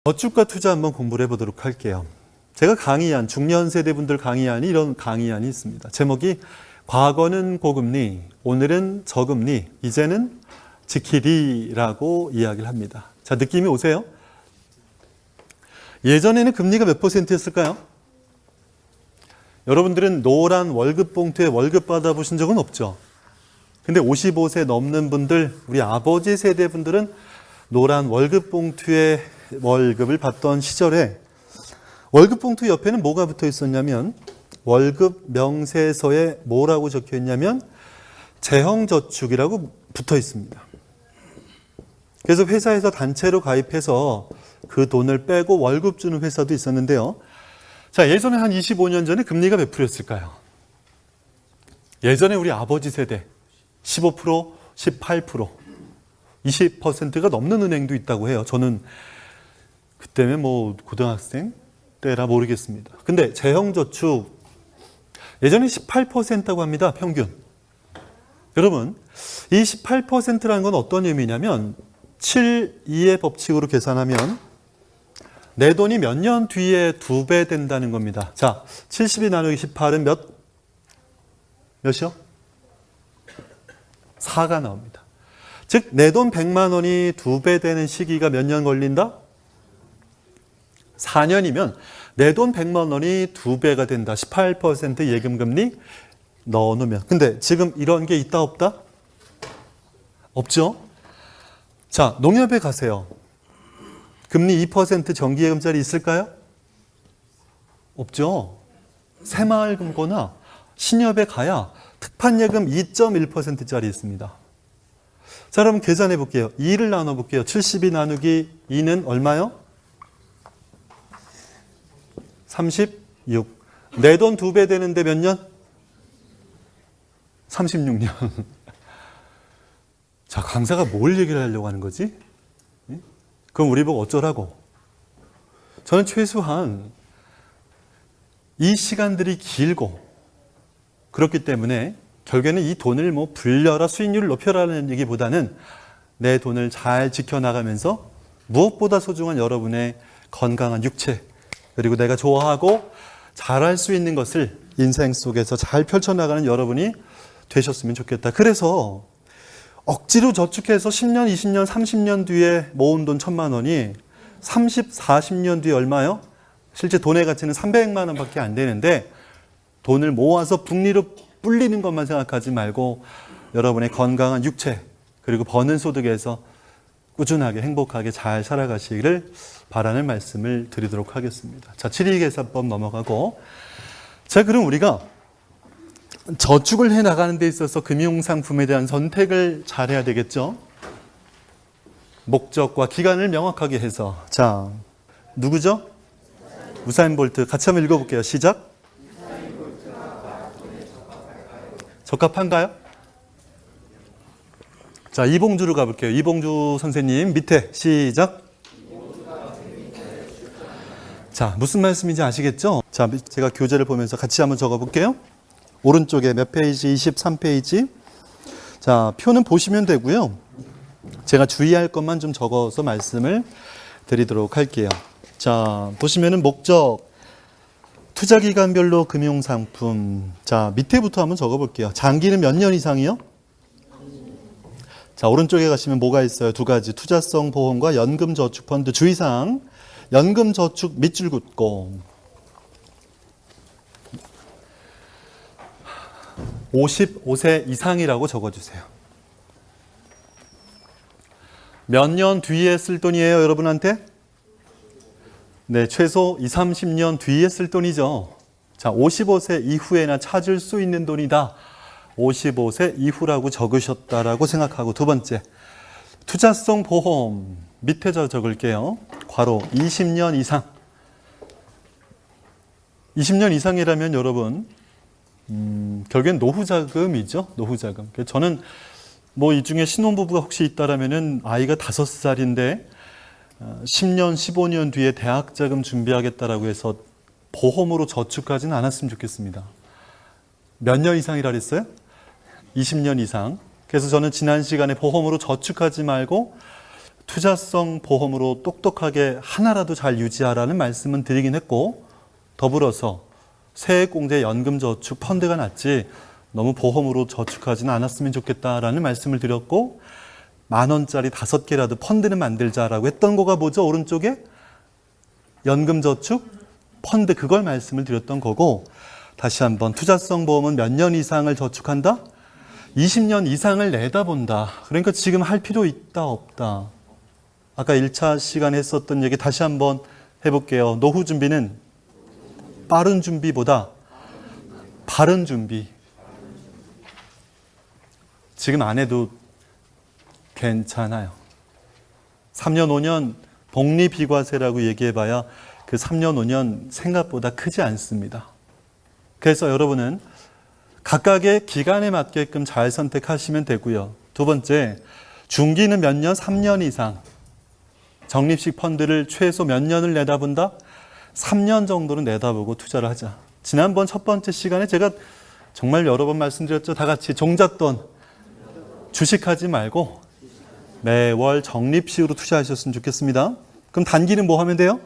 저축과 투자 한번 공부를 해보도록 할게요. 제가 강의한 중년 세대분들 강의안이 이런 강의안이 있습니다. 제목이 과거는 고금리, 오늘은 저금리, 이제는 지키리라고 이야기를 합니다. 자, 느낌이 오세요? 예전에는 금리가 몇 %였을까요? 여러분들은 노란 월급 봉투에 월급 받아보신 적은 없죠? 근데 55세 넘는 분들, 우리 아버지 세대 분들은 노란 월급 봉투에 월급을 받던 시절에 월급 봉투 옆에는 뭐가 붙어 있었냐면 월급 명세서에 뭐라고 적혀 있냐면 재형저축이라고 붙어 있습니다. 그래서 회사에서 단체로 가입해서 그 돈을 빼고 월급 주는 회사도 있었는데요. 자, 예전에 한 25년 전에 금리가 몇 %였을까요? 예전에 우리 아버지 세대 15%, 18%, 20%가 넘는 은행도 있다고 해요. 저는 그때면 뭐 고등학생 때라 모르겠습니다. 근데 재형저축 예전에 18%라고 합니다. 평균. 여러분, 이 18%라는 건 어떤 의미냐면 7-2의 법칙으로 계산하면 내 돈이 몇 년 뒤에 2배 된다는 겁니다. 자, 72 나누기 18은 몇이요? 4가 나옵니다. 즉, 내 돈 100만 원이 2배 되는 시기가 몇 년 걸린다? 4년이면 내 돈 100만 원이 2배가 된다. 18% 예금금리 넣어놓으면. 근데 지금 이런 게 있다 없다? 없죠? 자, 농협에 가세요. 금리 2% 정기예금자리 있을까요? 없죠? 새마을금고나 신협에 가야 특판예금 2.1%짜리 있습니다. 자, 그럼 계산해 볼게요. 2를 나눠 볼게요. 72 나누기 2는 얼마요? 36. 내 돈 2배 되는데 몇 년? 36년. 자, 강사가 뭘 얘기를 하려고 하는 거지? 그럼 우리 보고 어쩌라고? 저는 최소한 이 시간들이 길고 그렇기 때문에 결국에는 이 돈을 뭐 불려라, 수익률을 높여라는 얘기보다는 내 돈을 잘 지켜나가면서 무엇보다 소중한 여러분의 건강한 육체, 그리고 내가 좋아하고 잘할 수 있는 것을 인생 속에서 잘 펼쳐나가는 여러분이 되셨으면 좋겠다. 그래서 억지로 저축해서 10년, 20년, 30년 뒤에 모은 돈 1,000만 원이 30, 40년 뒤에 얼마요? 실제 돈의 가치는 300만 원밖에 안 되는데 돈을 모아서 북리로 불리는 것만 생각하지 말고 여러분의 건강한 육체 그리고 버는 소득에서 꾸준하게 행복하게 잘 살아가시기를 바라는 말씀을 드리도록 하겠습니다. 자, 7.2계산법 넘어가고, 자, 그럼 우리가 저축을 해 나가는 데 있어서 금융상품에 대한 선택을 잘해야 되겠죠? 목적과 기간을 명확하게 해서. 자, 누구죠? 우사인 볼트. 같이 한번 읽어볼게요. 시작. 적합한가요? 자, 이봉주로 가볼게요. 이봉주 선생님 밑에 시작. 자, 무슨 말씀인지 아시겠죠? 자, 제가 교재를 보면서 같이 한번 적어볼게요. 오른쪽에 몇 페이지? 23페이지. 자, 표는 보시면 되고요. 제가 주의할 것만 좀 적어서 말씀을 드리도록 할게요. 자, 보시면은 목적, 투자기간별로 금융상품. 자, 밑에부터 한번 적어볼게요. 장기는 몇 년 이상이요? 자, 오른쪽에 가시면 뭐가 있어요? 두 가지. 투자성 보험과 연금저축펀드. 주의사항. 연금저축 밑줄 긋고 55세 이상이라고 적어주세요. 몇 년 뒤에 쓸 돈이에요, 여러분한테? 네, 최소 20, 30년 뒤에 쓸 돈이죠. 자, 55세 이후에나 찾을 수 있는 돈이다. 55세 이후라고 적으셨다라고 생각하고, 두 번째, 투자성 보험 밑에 적을게요. 괄호 20년 이상. 20년 이상이라면 여러분 결국엔 노후자금이죠. 노후자금. 저는 뭐 이 중에 신혼부부가 혹시 있다라면은 아이가 5살인데 10년, 15년 뒤에 대학자금 준비하겠다라고 해서 보험으로 저축하지는 않았으면 좋겠습니다. 몇 년 이상이라 그랬어요? 20년 이상. 그래서 저는 지난 시간에 보험으로 저축하지 말고 투자성 보험으로 똑똑하게 하나라도 잘 유지하라는 말씀은 드리긴 했고, 더불어서 세액공제 연금저축 펀드가 낫지 너무 보험으로 저축하지는 않았으면 좋겠다라는 말씀을 드렸고, 10,000원짜리 5개라도 펀드는 만들자라고 했던 거가 뭐죠? 오른쪽에 연금저축 펀드, 그걸 말씀을 드렸던 거고, 다시 한번 투자성 보험은 몇 년 이상을 저축한다? 20년 이상을 내다본다. 그러니까 지금 할 필요 있다 없다. 아까 1차 시간에 했었던 얘기 다시 한번 해볼게요. 노후 준비는 빠른 준비보다 바른 준비. 지금 안 해도 괜찮아요. 3년 5년 복리비과세라고 얘기해봐야 그 3년 5년 생각보다 크지 않습니다. 그래서 여러분은 각각의 기간에 맞게끔 잘 선택하시면 되고요. 두 번째, 중기는 몇 년? 3년 이상. 적립식 펀드를 최소 몇 년을 내다본다? 3년 정도는 내다보고 투자를 하자. 지난번 첫 번째 시간에 제가 정말 여러 번 말씀드렸죠. 다 같이 종잣돈 주식하지 말고 매월 적립식으로 투자하셨으면 좋겠습니다. 그럼 단기는 뭐 하면 돼요?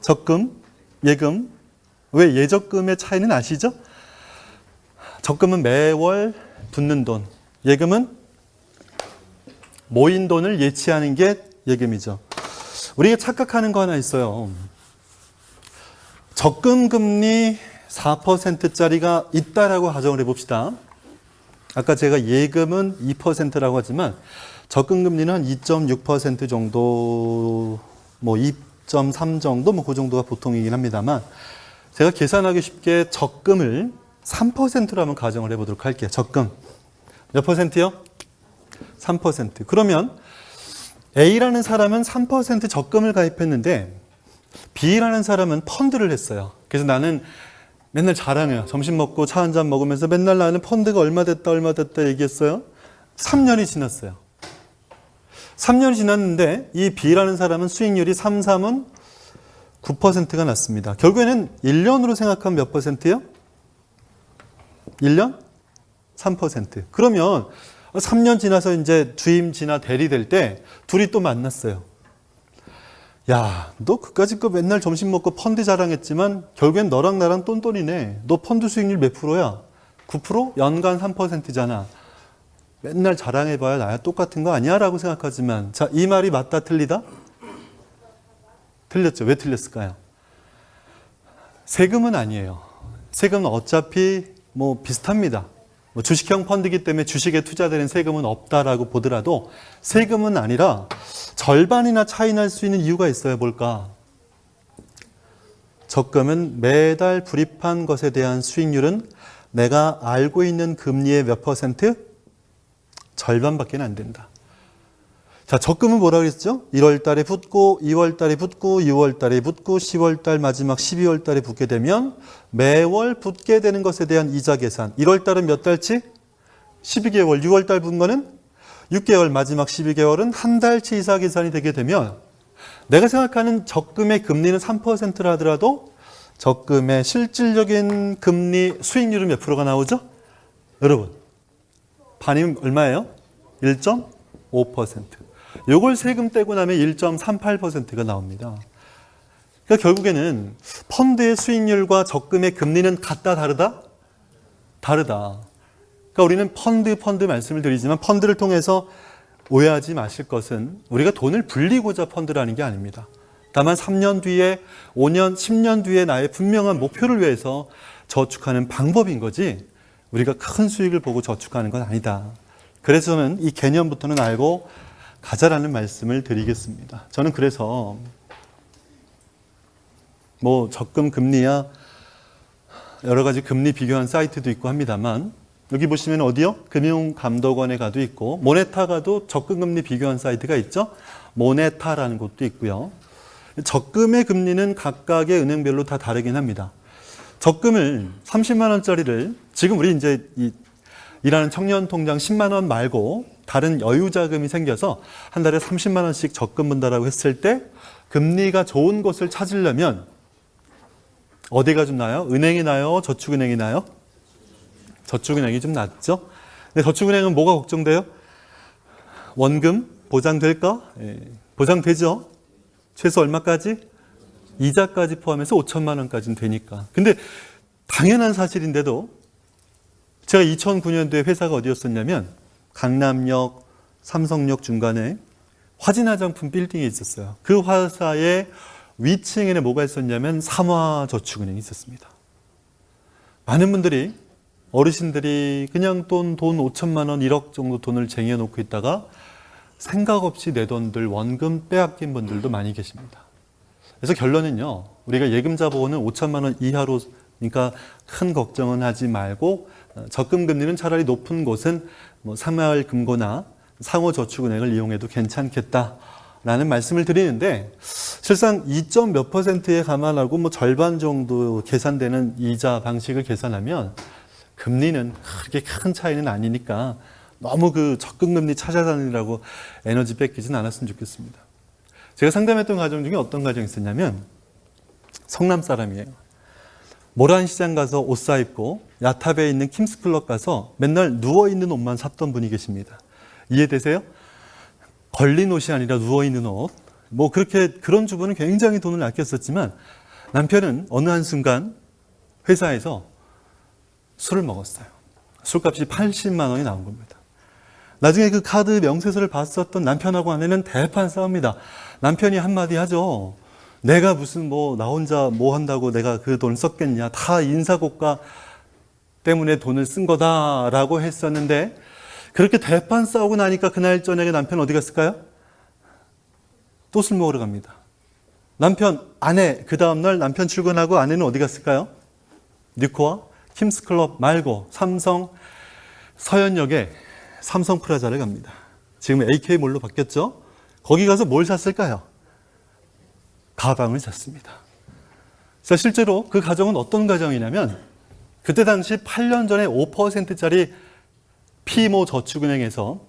적금, 예금. 왜 예적금의 차이는 아시죠? 적금은 매월 붙는 돈, 예금은 모인 돈을 예치하는 게 예금이죠. 우리가 착각하는 거 하나 있어요. 적금 금리 4%짜리가 있다라고 가정을 해봅시다. 아까 제가 예금은 2%라고 하지만 적금 금리는 한 2.6% 정도, 뭐 2.3 정도, 뭐 그 정도가 보통이긴 합니다만, 제가 계산하기 쉽게 적금을 3%로 한번 가정을 해보도록 할게요. 적금 몇 퍼센트요? 3%. 그러면 A라는 사람은 3% 적금을 가입했는데 B라는 사람은 펀드를 했어요. 그래서 나는 맨날 자랑해요. 점심 먹고 차 한 잔 먹으면서 맨날 나는 펀드가 얼마 됐다 얘기했어요. 3년이 지났어요. 3년이 지났는데 이 B라는 사람은 수익률이 3은 9%가 났습니다. 결국에는 1년으로 생각하면 몇 퍼센트예요? 1년? 3%. 그러면 3년 지나서 이제 주임 지나 대리 될 때 둘이 또 만났어요. 야, 너 그까짓 거 맨날 점심 먹고 펀드 자랑했지만 결국엔 너랑 나랑 똔똔이네. 너 펀드 수익률 몇 프로야? 9%? 연간 3%잖아. 맨날 자랑해봐야 나야 똑같은 거 아니야? 라고 생각하지만, 자, 이 말이 맞다 틀리다? 틀렸죠. 왜 틀렸을까요? 세금은 아니에요. 세금은 어차피 뭐 비슷합니다. 뭐 주식형 펀드이기 때문에 주식에 투자되는 세금은 없다라고 보더라도 세금은 아니라 절반이나 차이 날 수 있는 이유가 있어요. 뭘까? 적금은 매달 불입한 것에 대한 수익률은 내가 알고 있는 금리의 몇 퍼센트? 절반밖에 안 된다. 자, 적금은 뭐라 그랬죠? 1월 달에 붙고 2월 달에 붙고 6월 달에 붙고 10월 달 마지막 12월 달에 붙게 되면 매월 붙게 되는 것에 대한 이자 계산. 1월 달은 몇 달치? 12개월. 6월 달 붙은 거는 6개월. 마지막 12개월은 한 달치 이자 계산이 되게 되면 내가 생각하는 적금의 금리는 3%라 하더라도 적금의 실질적인 금리 수익률은 몇 프로가 나오죠? 여러분, 반이면 얼마예요? 1.5%. 요걸 세금 떼고 나면 1.38%가 나옵니다. 그러니까 결국에는 펀드의 수익률과 적금의 금리는 같다, 다르다? 다르다. 그러니까 우리는 펀드 말씀을 드리지만 펀드를 통해서 오해하지 마실 것은 우리가 돈을 불리고자 펀드라는 게 아닙니다. 다만 3년 뒤에, 5년, 10년 뒤에 나의 분명한 목표를 위해서 저축하는 방법인 거지 우리가 큰 수익을 보고 저축하는 건 아니다. 그래서 저는 이 개념부터는 알고 가자라는 말씀을 드리겠습니다. 저는 그래서 뭐 적금 금리야 여러 가지 금리 비교한 사이트도 있고 합니다만 여기 보시면 어디요? 금융감독원에 가도 있고 모네타 가도 적금 금리 비교한 사이트가 있죠. 모네타라는 곳도 있고요. 적금의 금리는 각각의 은행별로 다 다르긴 합니다. 적금을 30만 원짜리를 지금 우리 이제 일하는 청년 통장 10만 원 말고 다른 여유 자금이 생겨서 한 달에 30만 원씩 적금 분다라고 했을 때 금리가 좋은 곳을 찾으려면 어디가 좀 나요? 은행이 나요? 저축은행이 나요? 저축은행이 좀 낫죠? 근데 저축은행은 뭐가 걱정돼요? 원금, 보장될까? 예, 보장되죠. 최소 얼마까지? 이자까지 포함해서 5천만 원까지는 되니까. 근데 당연한 사실인데도 제가 2009년도에 회사가 어디였었냐면 강남역, 삼성역 중간에 화진화장품 빌딩이 있었어요. 그 회사의 위층에는 뭐가 있었냐면 삼화저축은행이 있었습니다. 많은 분들이 어르신들이 그냥 돈 5천만 원, 1억 정도 돈을 쟁여놓고 있다가 생각 없이 내 돈들 원금 빼앗긴 분들도 많이 계십니다. 그래서 결론은요, 우리가 예금자 보호는 5천만 원 이하로, 그러니까 큰 걱정은 하지 말고 적금 금리는 차라리 높은 곳은 뭐 새마을금고나 상호저축은행을 이용해도 괜찮겠다라는 말씀을 드리는데, 실상 2점 몇 %에 감안하고 뭐 절반 정도 계산되는 이자 방식을 계산하면 금리는 그렇게 큰 차이는 아니니까 너무 그 적금금리 찾아다니라고 에너지 뺏기진 않았으면 좋겠습니다. 제가 상담했던 가정 중에 어떤 가정이 있었냐면 성남 사람이에요. 모란시장 가서 옷 사입고 야탑에 있는 킴스클럽 가서 맨날 누워있는 옷만 샀던 분이 계십니다. 이해되세요? 걸린 옷이 아니라 누워있는 옷. 뭐 그렇게 그런 주부는 굉장히 돈을 아꼈었지만 남편은 어느 한순간 회사에서 술을 먹었어요. 술값이 80만 원이 나온 겁니다. 나중에 그 카드 명세서를 봤었던 남편하고 아내는 대판 싸웁니다. 남편이 한마디 하죠. 내가 무슨 뭐 나 혼자 뭐 한다고 내가 그 돈 썼겠냐. 다 인사고가 때문에 돈을 쓴 거다라고 했었는데, 그렇게 대판 싸우고 나니까 그날 저녁에 남편 어디 갔을까요? 또 술 먹으러 갑니다. 아내, 그 다음날 남편 출근하고 아내는 어디 갔을까요? 뉴코아, 킴스클럽 말고 삼성 서현역에 삼성 프라자를 갑니다. 지금 AK몰로 바뀌었죠? 거기 가서 뭘 샀을까요? 가방을 샀습니다. 자, 실제로 그 가정은 어떤 가정이냐면 그때 당시 8년 전에 5%짜리 피모 저축은행에서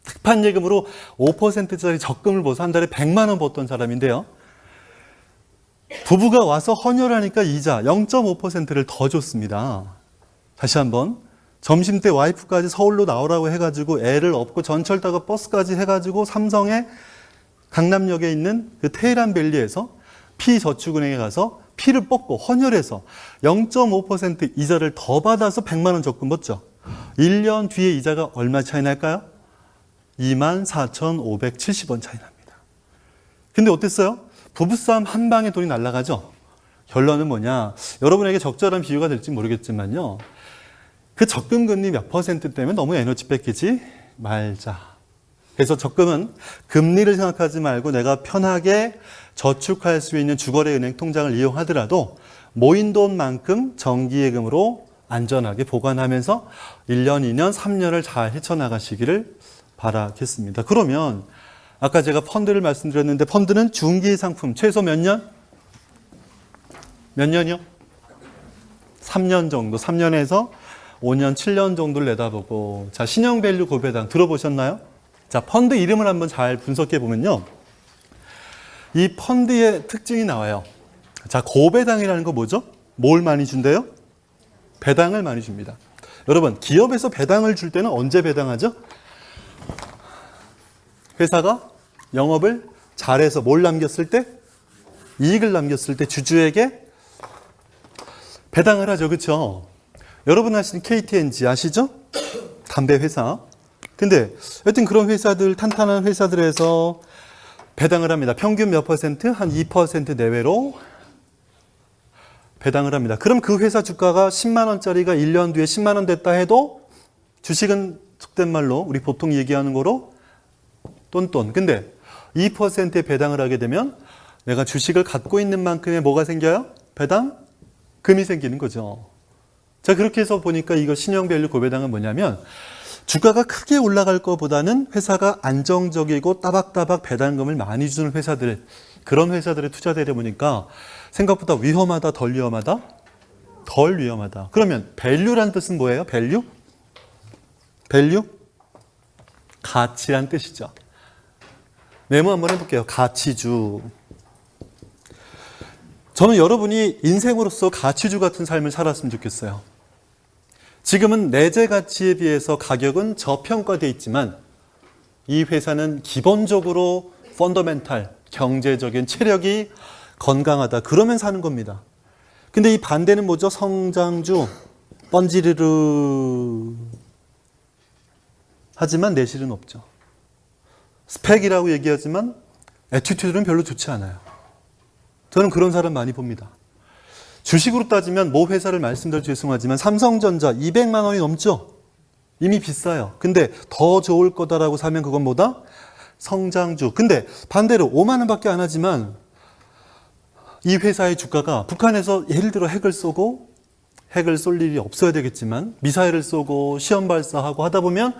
특판 예금으로 5%짜리 적금을 벌어서 한 달에 100만 원 벌던 사람인데요. 부부가 와서 헌혈하니까 이자 0.5%를 더 줬습니다. 다시 한번 점심때 와이프까지 서울로 나오라고 해가지고 애를 업고 전철 타고 버스까지 해가지고 삼성의 강남역에 있는 그 테헤란밸리에서 피저축은행에 가서 피를 뽑고 헌혈해서 0.5% 이자를 더 받아서 100만 원 적금 받죠. 1년 뒤에 이자가 얼마 차이 날까요? 24,570원 차이 납니다. 근데 어땠어요? 부부싸움 한 방에 돈이 날아가죠? 결론은 뭐냐? 여러분에게 적절한 비유가 될지 모르겠지만요. 그 적금 금리 몇 % 때문에 너무 에너지 뺏기지 말자. 그래서 적금은 금리를 생각하지 말고 내가 편하게 저축할 수 있는 주거래 은행 통장을 이용하더라도 모인 돈만큼 정기예금으로 안전하게 보관하면서 1년, 2년, 3년을 잘 헤쳐나가시기를 바라겠습니다. 그러면 아까 제가 펀드를 말씀드렸는데 펀드는 중기 상품 최소 몇 년? 몇 년이요? 3년 정도, 3년에서 5년, 7년 정도를 내다보고, 자, 신용밸류 고배당 들어보셨나요? 자, 펀드 이름을 한번 잘 분석해 보면요. 이 펀드의 특징이 나와요. 자, 고배당이라는 거 뭐죠? 뭘 많이 준대요? 배당을 많이 줍니다. 여러분, 기업에서 배당을 줄 때는 언제 배당하죠? 회사가 영업을 잘해서 뭘 남겼을 때? 이익을 남겼을 때 주주에게 배당을 하죠. 그렇죠? 여러분 아시는 KTNG 아시죠? 담배 회사. 근데 하여튼 그런 회사들, 탄탄한 회사들에서 배당을 합니다. 평균 몇 %? 한 2% 내외로 배당을 합니다. 그럼 그 회사 주가가 10만 원짜리가 1년 뒤에 10만 원 됐다 해도 주식은 속된 말로 우리 보통 얘기하는 거로 똔똔. 근데 2%의 배당을 하게 되면 내가 주식을 갖고 있는 만큼의 뭐가 생겨요? 배당금이 생기는 거죠. 자, 그렇게 해서 보니까 이거 신용밸류 고배당은 뭐냐면 주가가 크게 올라갈 것보다는 회사가 안정적이고 따박따박 배당금을 많이 주는 회사들, 그런 회사들에 투자되다 보니까 생각보다 위험하다, 덜 위험하다? 덜 위험하다. 그러면 밸류란 뜻은 뭐예요? 밸류? 밸류? 가치란 뜻이죠. 메모 한번 해볼게요. 가치주. 저는 여러분이 인생으로서 가치주 같은 삶을 살았으면 좋겠어요. 지금은 내재 가치에 비해서 가격은 저평가되어 있지만 이 회사는 기본적으로 펀더멘탈, 경제적인 체력이 건강하다. 그러면 사는 겁니다. 근데 이 반대는 뭐죠? 성장주, 번지르르. 하지만 내실은 없죠. 스펙이라고 얘기하지만 애티튜드는 별로 좋지 않아요. 저는 그런 사람 많이 봅니다. 주식으로 따지면 모 회사를 말씀드려 죄송하지만 삼성전자 200만 원이 넘죠? 이미 비싸요. 근데 더 좋을 거다라고 사면 그건 뭐다? 성장주. 근데 반대로 5만 원밖에 안 하지만 이 회사의 주가가 북한에서 예를 들어 핵을 쏘고 핵을 쏠 일이 없어야 되겠지만 미사일을 쏘고 시험 발사하고 하다 보면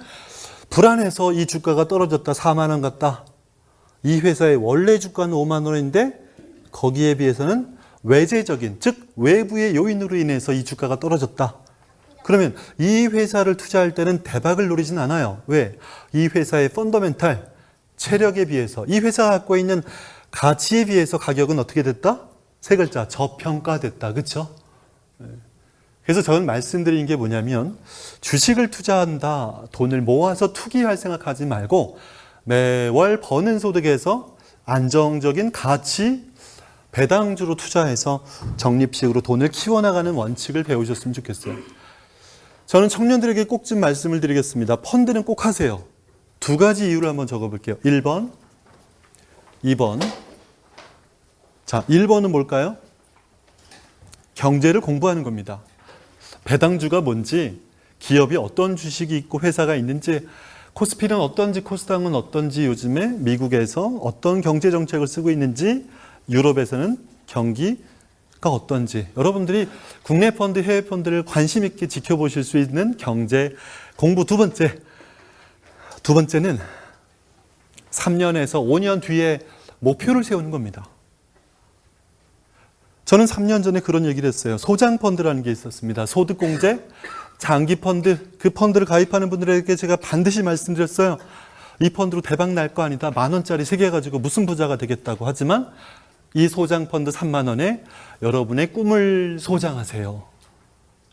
불안해서 이 주가가 떨어졌다. 4만 원 갔다. 이 회사의 원래 주가는 5만 원인데 거기에 비해서는 외재적인, 즉 외부의 요인으로 인해서 이 주가가 떨어졌다. 그러면 이 회사를 투자할 때는 대박을 노리진 않아요. 왜? 이 회사의 펀더멘탈, 체력에 비해서 이 회사가 갖고 있는 가치에 비해서 가격은 어떻게 됐다? 세 글자, 저평가됐다. 그렇죠? 그래서 저는 말씀드린 게 뭐냐면 주식을 투자한다, 돈을 모아서 투기할 생각하지 말고 매월 버는 소득에서 안정적인 가치, 배당주로 투자해서 적립식으로 돈을 키워나가는 원칙을 배우셨으면 좋겠어요. 저는 청년들에게 꼭 좀 말씀을 드리겠습니다. 펀드는 꼭 하세요. 두 가지 이유를 한번 적어볼게요. 1번, 2번. 자, 1번은 뭘까요? 경제를 공부하는 겁니다. 배당주가 뭔지, 기업이 어떤 주식이 있고 회사가 있는지, 코스피는 어떤지, 코스닥은 어떤지, 요즘에 미국에서 어떤 경제 정책을 쓰고 있는지, 유럽에서는 경기가 어떤지, 여러분들이 국내 펀드, 해외 펀드를 관심 있게 지켜보실 수 있는 경제 공부. 두 번째는 3년에서 5년 뒤에 목표를 세우는 겁니다. 저는 3년 전에 그런 얘기를 했어요. 소장펀드라는 게 있었습니다. 소득공제, 장기펀드, 그 펀드를 가입하는 분들에게 제가 반드시 말씀드렸어요. 이 펀드로 대박 날 거 아니다. 10,000원짜리 3개 가지고 무슨 부자가 되겠다고. 하지만 이 소장펀드 3만 원에 여러분의 꿈을 소장하세요.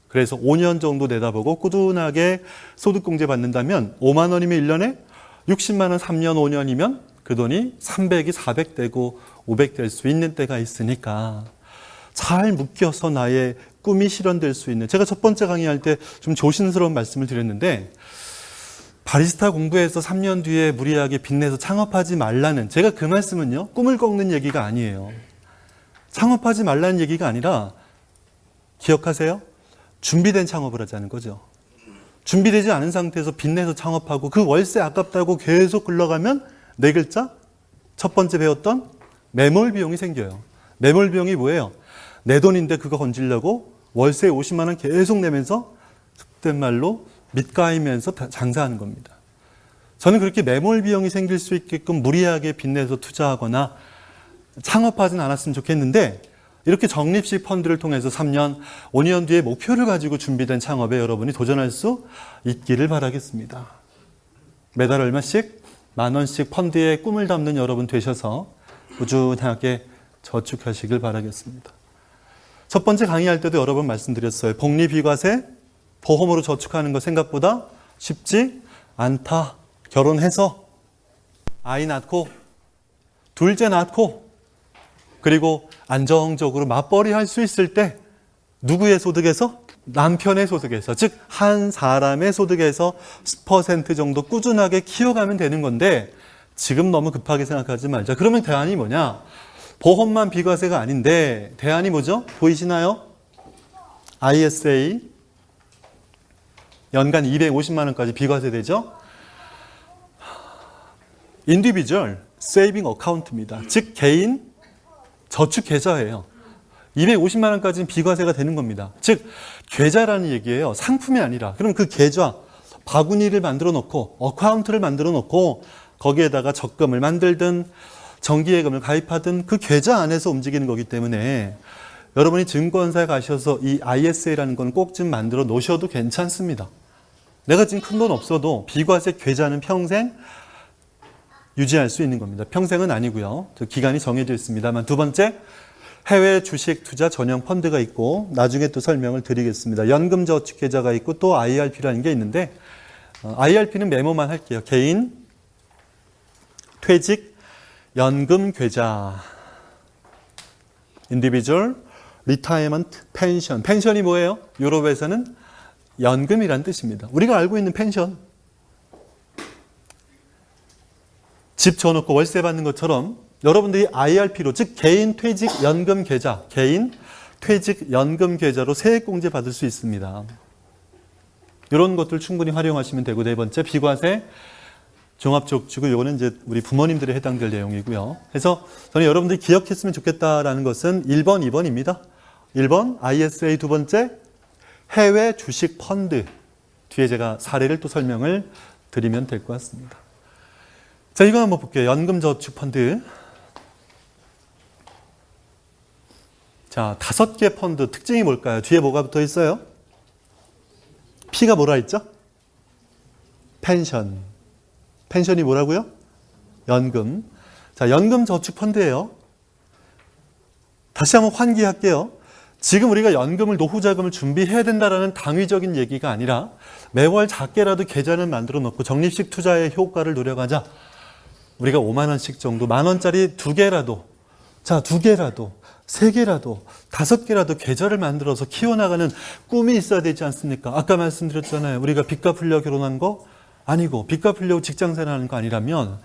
그래서 5년 정도 내다보고 꾸준하게 소득공제 받는다면 5만 원이면 1년에 60만 원, 3년, 5년이면 그 돈이 300이 400 되고 500 될 수 있는 때가 있으니까 잘 묶여서 나의 꿈이 실현될 수 있는, 제가 첫 번째 강의할 때 좀 조심스러운 말씀을 드렸는데 바리스타 공부해서 3년 뒤에 무리하게 빚내서 창업하지 말라는, 제가 그 말씀은요 꿈을 꺾는 얘기가 아니에요. 창업하지 말라는 얘기가 아니라 기억하세요? 준비된 창업을 하자는 거죠. 준비되지 않은 상태에서 빚내서 창업하고 그 월세 아깝다고 계속 굴러가면 네 글자, 첫 번째 배웠던 매몰 비용이 생겨요. 매몰 비용이 뭐예요? 내 돈인데 그거 건지려고 월세 50만 원 계속 내면서 속된 말로 밑가이면서 장사하는 겁니다. 저는 그렇게 매몰 비용이 생길 수 있게끔 무리하게 빚내서 투자하거나 창업하진 않았으면 좋겠는데, 이렇게 적립식 펀드를 통해서 3년, 5년 뒤에 목표를 가지고 준비된 창업에 여러분이 도전할 수 있기를 바라겠습니다. 매달 얼마씩? 10,000원씩 펀드에 꿈을 담는 여러분 되셔서 꾸준하게 저축하시길 바라겠습니다. 첫 번째 강의할 때도 여러 번 말씀드렸어요. 복리비과세, 보험으로 저축하는 거 생각보다 쉽지 않다. 결혼해서 아이 낳고 둘째 낳고 그리고 안정적으로 맞벌이 할 수 있을 때 누구의 소득에서? 남편의 소득에서, 즉 한 사람의 소득에서 10% 정도 꾸준하게 키워가면 되는 건데 지금 너무 급하게 생각하지 말자. 그러면 대안이 뭐냐? 보험만 비과세가 아닌데 대안이 뭐죠? 보이시나요? ISA 연간 250만 원까지 비과세 되죠? Individual Saving Account입니다. 즉 개인 저축 계좌예요. 250만 원까지는 비과세가 되는 겁니다. 즉 계좌라는 얘기예요. 상품이 아니라. 그럼 그 계좌 바구니를 만들어 놓고 어카운트를 만들어 놓고 거기에다가 적금을 만들든 정기예금을 가입하든 그 계좌 안에서 움직이는 거기 때문에 여러분이 증권사에 가셔서 이 ISA라는 건 꼭 좀 만들어 놓으셔도 괜찮습니다. 내가 지금 큰 돈 없어도 비과세 계좌는 평생 유지할 수 있는 겁니다. 평생은 아니고요. 기간이 정해져 있습니다만. 두 번째, 해외 주식 투자 전용 펀드가 있고 나중에 또 설명을 드리겠습니다. 연금 저축 계좌가 있고 또 IRP라는 게 있는데 IRP는 메모만 할게요. 개인 퇴직 연금 계좌. Individual Retirement Pension. 펜션이 뭐예요? 유럽에서는 연금이란 뜻입니다. 우리가 알고 있는 펜션. 집 줘놓고 월세 받는 것처럼 여러분들이 IRP로, 즉 개인 퇴직 연금 계좌, 개인 퇴직 연금 계좌로 세액공제 받을 수 있습니다. 이런 것들 충분히 활용하시면 되고, 네 번째 비과세 종합저축을, 이거는 이제 우리 부모님들에 해당될 내용이고요. 그래서 저는 여러분들이 기억했으면 좋겠다라는 것은 1번, 2번입니다. 1번 ISA, 두 번째 해외 주식 펀드. 뒤에 제가 사례를 또 설명을 드리면 될 것 같습니다. 자, 이거 한번 볼게요. 연금저축 펀드. 자, 5개 펀드 특징이 뭘까요? 뒤에 뭐가 붙어 있어요? P가 뭐라 했죠? 펜션. 펜션이 뭐라고요? 연금. 자, 연금저축펀드예요. 다시 한번 환기할게요. 지금 우리가 연금을, 노후자금을 준비해야 된다라는 당위적인 얘기가 아니라 매월 작게라도 계좌를 만들어 놓고 적립식 투자의 효과를 노려가자. 우리가 5만 원씩 정도, 만 원짜리 2개라도, 자, 2개라도, 3개라도, 5개라도 계좌를 만들어서 키워나가는 꿈이 있어야 되지 않습니까? 아까 말씀드렸잖아요. 우리가 빚 갚으려고 결혼한 거 아니고, 빚 갚으려고 직장생활하는 거 아니라면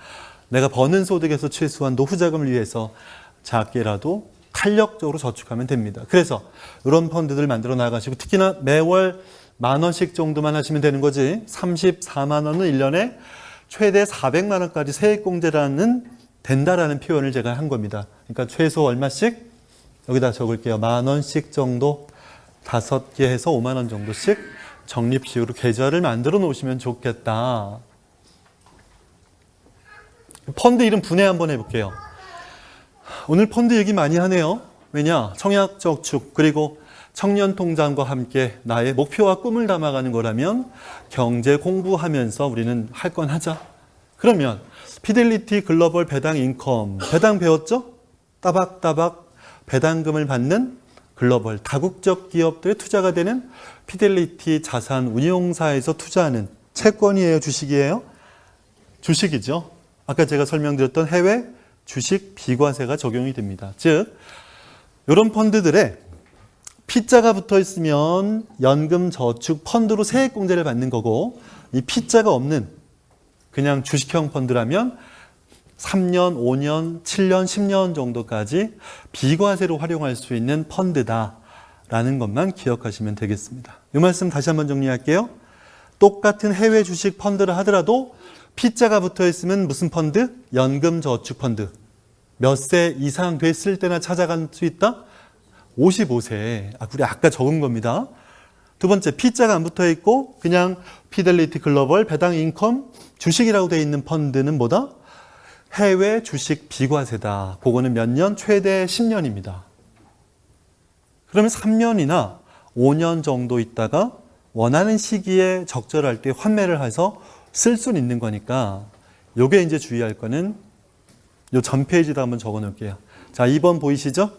내가 버는 소득에서 최소한 노후자금을 위해서 작게라도 탄력적으로 저축하면 됩니다. 그래서 이런 펀드들 만들어 나가시고, 특히나 매월 만 원씩 정도만 하시면 되는 거지, 34만 원은 1년에 최대 400만 원까지 세액공제라는 된다라는 표현을 제가 한 겁니다. 그러니까 최소 얼마씩? 여기다 적을게요. 만 원씩 정도 5개 해서 5만 원 정도씩 적립식으로 계좌를 만들어 놓으시면 좋겠다. 펀드 이름 분해 한번 해볼게요. 오늘 펀드 얘기 많이 하네요. 왜냐? 청약저축 그리고 청년통장과 함께 나의 목표와 꿈을 담아가는 거라면 경제 공부하면서 우리는 할 건 하자. 그러면 피델리티 글로벌 배당 인컴, 배당 배웠죠? 따박따박 배당금을 받는 글로벌 다국적 기업들의 투자가 되는 피델리티 자산 운용사에서 투자하는 채권이에요, 주식이에요? 주식이죠. 아까 제가 설명드렸던 해외 주식 비과세가 적용이 됩니다. 즉 이런 펀드들에 P자가 붙어 있으면 연금 저축 펀드로 세액공제를 받는 거고, 이 P자가 없는 그냥 주식형 펀드라면 3년, 5년, 7년, 10년 정도까지 비과세로 활용할 수 있는 펀드다라는 것만 기억하시면 되겠습니다. 이 말씀 다시 한번 정리할게요. 똑같은 해외 주식 펀드를 하더라도 P자가 붙어 있으면 무슨 펀드? 연금 저축 펀드. 몇 세 이상 됐을 때나 찾아갈 수 있다? 55세. 우리 아까 적은 겁니다. 두 번째, P자가 안 붙어 있고 그냥 피델리티 글로벌 배당 인컴 주식이라고 되어 있는 펀드는 뭐다? 해외 주식 비과세다. 그거는 몇 년? 최대 10년입니다. 그러면 3년이나 5년 정도 있다가 원하는 시기에 적절할 때 환매를 해서 쓸 수는 있는 거니까, 요게 이제 주의할 거는 요 전 페이지도 한번 적어 놓을게요. 자, 2번 보이시죠?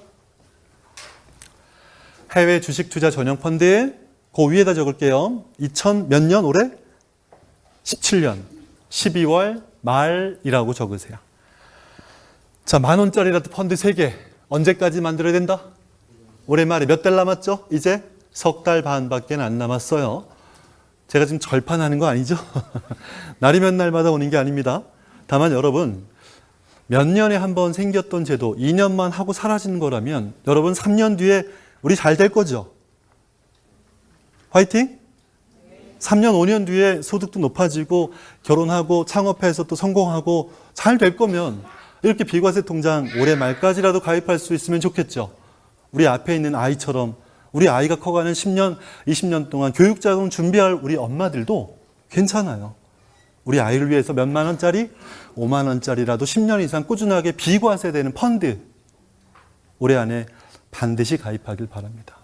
해외 주식 투자 전용 펀드에 그 위에다 적을게요. 2000 몇 년 올해? 17년 12월 말이라고 적으세요. 자, 만 원짜리라도 펀드 3개 언제까지 만들어야 된다? 올해 말에 몇 달 남았죠? 이제 석 달 반밖에 안 남았어요. 제가 지금 절판하는 거 아니죠? 날이 몇 날마다 오는 게 아닙니다. 다만 여러분, 몇 년에 한 번 생겼던 제도 2년만 하고 사라지는 거라면 여러분 3년 뒤에 우리 잘 될 거죠? 화이팅? 3년, 5년 뒤에 소득도 높아지고 결혼하고 창업해서 또 성공하고 잘 될 거면 이렇게 비과세 통장 올해 말까지라도 가입할 수 있으면 좋겠죠. 우리 앞에 있는 아이처럼 우리 아이가 커가는 10년, 20년 동안 교육자금 준비할 우리 엄마들도 괜찮아요. 우리 아이를 위해서 몇만 원짜리, 5만 원짜리라도 10년 이상 꾸준하게 비과세되는 펀드 올해 안에 반드시 가입하길 바랍니다.